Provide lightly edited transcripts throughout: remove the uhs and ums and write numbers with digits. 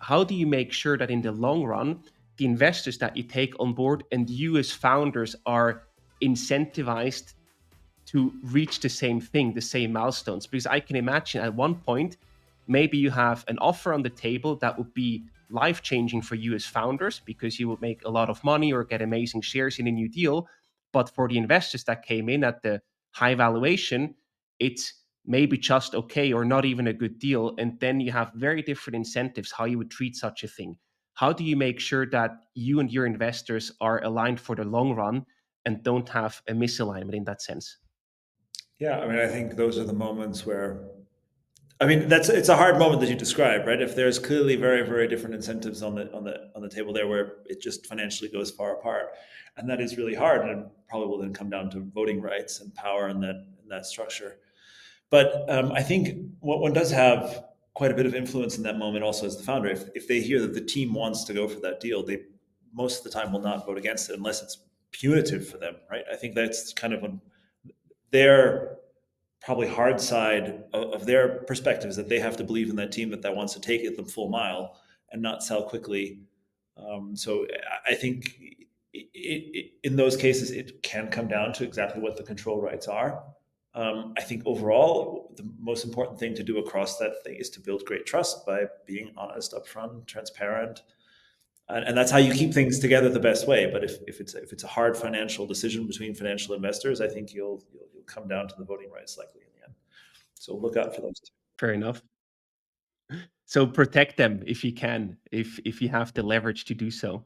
how do you make sure that in the long run, the investors that you take on board and you as founders are incentivized to reach the same thing, the same milestones? Because I can imagine at one point, maybe you have an offer on the table that would be life changing for you as founders because you would make a lot of money or get amazing shares in a new deal. But for the investors that came in at the high valuation, it's maybe just okay or not even a good deal. And then you have very different incentives how you would treat such a thing. How do you make sure that you and your investors are aligned for the long run and don't have a misalignment in that sense? Yeah, I mean, I think those are the moments where, I mean, it's a hard moment that you describe, right? If there's clearly very, very different incentives on the table there, where it just financially goes far apart, and that is really hard, and probably will then come down to voting rights and power in that structure. But I think one does have quite a bit of influence in that moment, also as the founder. If they hear that the team wants to go for that deal, they most of the time will not vote against it unless it's punitive for them, right? I think that's kind of when their probably hard side of their perspective is that they have to believe in that team that wants to take it the full mile and not sell quickly. So I think in those cases, it can come down to exactly what the control rights are. I think overall, the most important thing to do across that thing is to build great trust by being honest, upfront, transparent, and that's how you keep things together the best way. But if it's a hard financial decision between financial investors, I think you'll come down to the voting rights likely in the end. So look out for those two. Fair enough. So protect them if you can, if you have the leverage to do so.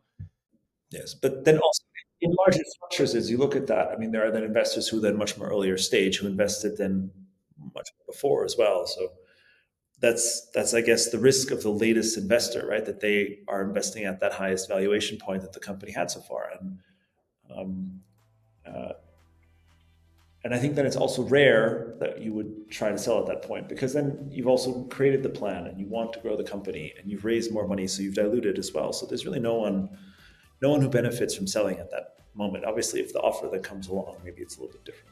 Yes, but then also in larger structures, as you look at that, I mean, there are then investors who then much more earlier stage who invested then much before as well. So that's I guess the risk of the latest investor, right? That they are investing at that highest valuation point that the company had so far, um, uh, and I think that it's also rare that you would try to sell at that point because then you've also created the plan and you want to grow the company and you've raised more money, so you've diluted as well. So there's really no one who benefits from selling at that moment. Obviously, if the offer that comes along, maybe it's a little bit different.